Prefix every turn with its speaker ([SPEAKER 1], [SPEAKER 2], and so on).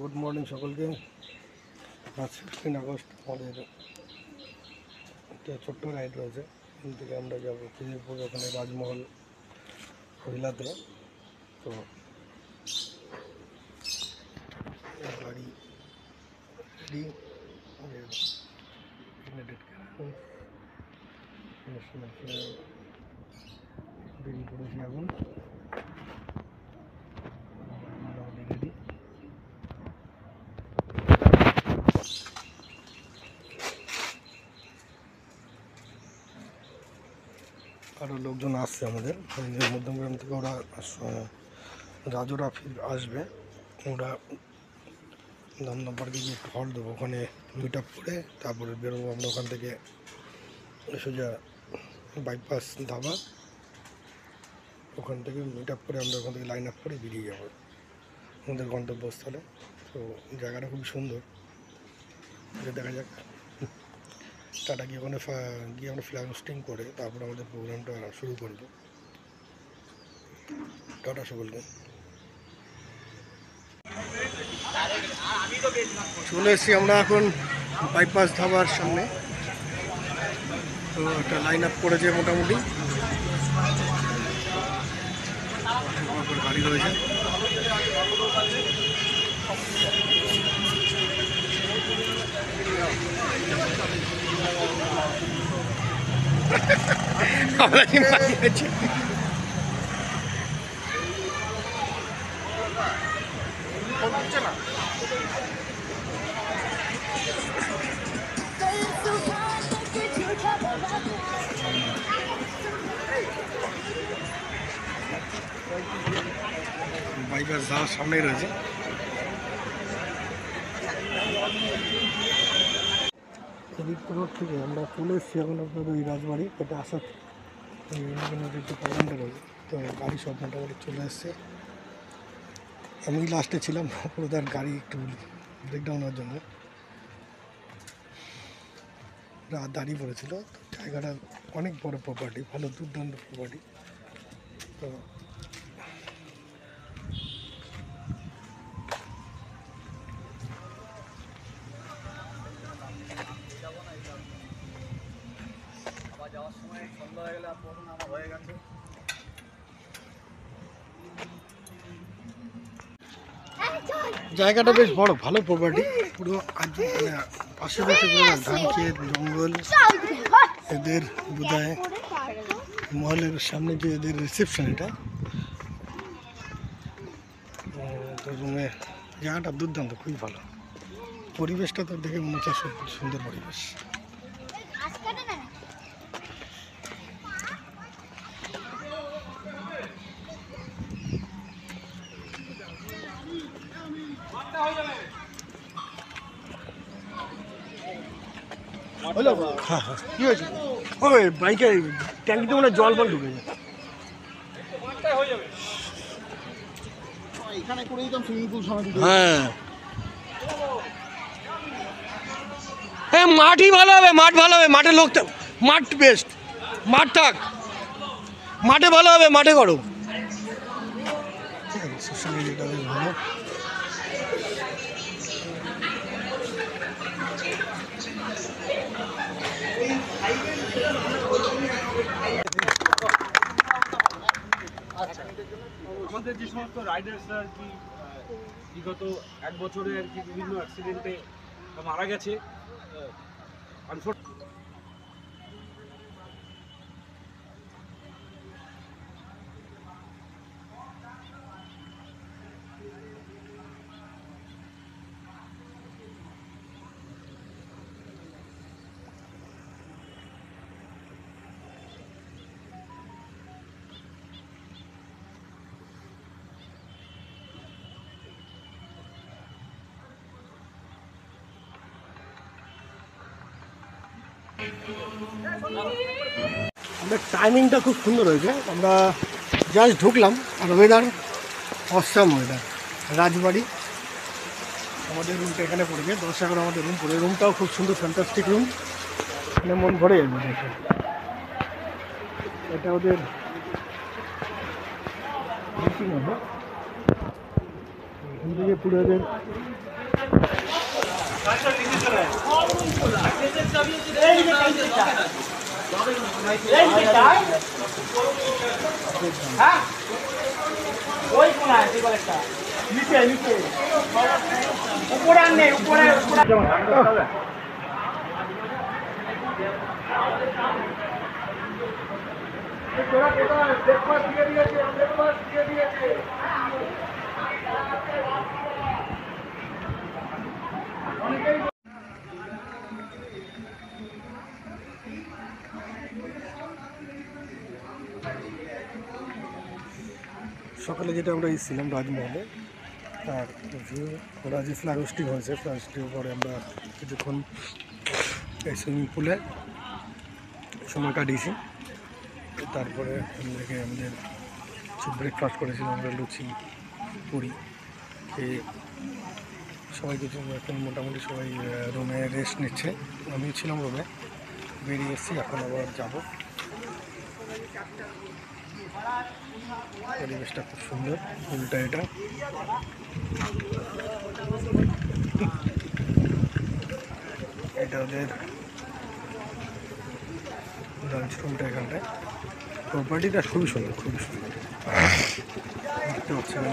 [SPEAKER 1] Good morning সকলকে। আজ 16 August আমাদের একটা ছোট্ট রাইড রয়েছে। এখান থেকে আমরা যাবো খিদিরপুর, ওখানে রাজমহল হরিলাতে। তো গাড়ি রেডি, বেরিয়ে পড়েছি এখন। রেডি, আরও লোকজন আসছে আমাদের মধ্যমগ্রাম থেকে। ওরা রাজোরা আসবে, ওরা দমদম পার্কে গিয়ে একটু হল দেবো, ওখানে মিট আপ করে তারপরে বেরোবো আমরা ওখান থেকে। সোজা বাইপাস ধাবা, ওখান থেকে মিট আপ করে আমরা ওখান থেকে লাইন আপ করে বেরিয়ে যাবো আমাদের গন্তব্যস্থলে। তো জায়গাটা খুবই সুন্দর, দেখা যাক। টাটা গিয়ে ওখানে গিয়ে আমরা ফ্ল্যাগ হোস্টিং করে তারপর আমাদের প্রোগ্রামটা শুরু করবো। টাটা সকলকে। চলে এসেছি আমরা এখন বাইপাস ধাবার সামনে। তো একটা লাইন আপ করেছে মোটামুটি, গাড়ি রয়েছে। বাইপাস ধাবার সামনেই রয়েছে। খিদিরপুর রোড থেকে আমরা চলে এসেছি এখন আপনাদের ওই রাজবাড়ি। এটা আসার যে প্রোগ্রামটা রয়েছে, তো গাড়ি সব মোটামুটি চলে এসছে। আমি লাস্টে ছিলাম, পুরো তার গাড়ি একটু ব্রেকডাউন হওয়ার জন্য রাত দাঁড়িয়ে পড়েছিল। তো জায়গাটা অনেক বড় প্রপার্টি, ভালো দুর্দান্ত প্রপার্টি। তো জায়গাটা বেশ বড়, ভালো প্রপার্টি পুরো। আজ পাশে পাশে পুরো ধান ক্ষেত, জঙ্গল। এদের বোধহয় মহলের সামনে যে এদের রিসেপশন, এটা তো রুমে জায়গাটা দুর্দান্ত, খুবই ভালো। পরিবেশটা তো দেখে মনে হচ্ছে সুন্দর পরিবেশ। হ্যাঁ হ্যাঁ, কী হয়েছে? ওই বাইকে ট্যাঙ্কিতে মনে হয় জল ফল ঢুকেছে। হ্যাঁ হ্যাঁ, মাঠই ভালো হবে, মাঠ ভালো হবে। মাঠে লোক, মাঠ বেস্ট, মাঠ থাক, মাঠে ভালো হবে, মাঠে করো। সোশ্যাল মিডিয়াটা বেশ ভালো।
[SPEAKER 2] আমাদের যে সমস্ত রাইডার্সরা আর কি বিগত এক বছরে আর কি বিভিন্ন অ্যাক্সিডেন্টে মারা গেছে,
[SPEAKER 1] আমাদের টাইমিংটা খুব সুন্দর হয়েছে। আমরা জাস্ট ঢুকলাম আর ওয়েদার অসাম ওয়েদার। রাজবাড়ি আমাদের রুমটা এখানে পড়েছে, 10-11 আমাদের রুম পড়ে। রুমটাও খুব সুন্দর, ফ্যান্টাস্টিক রুম, মানে মন ভরে যাবে দেখে। এটা ওদের মিটিং হবে, এখান থেকে পুরো ওদের সকালে যেটা আমরা এসেছিলাম রাজমহলে, আর ওরা যে ফ্ল্যাগ হোস্টিং হয়েছে, ফ্ল্যাগ হোস্টিং পরে আমরা কিছুক্ষণ এই সুইমিং পুলে সময় কাটিয়েছি। তারপরে আমাদের ব্রেকফাস্ট করেছিলাম আমরা, লুচি পুরি খেয়ে সবাই কিছু এখন মোটামুটি সবাই রুমে রেস্ট নিচ্ছে। আমিও ছিলাম রুমে, বেরিয়ে এসেছি, এখন আবার যাব। পরিবেশটা খুব সুন্দর, উল্টা এটা এটা ওদের লাঞ্চ রুমটা এখানটায়। প্রপার্টিটা খুবই সুন্দর, খুবই সুন্দর দেখতে পাচ্ছি না।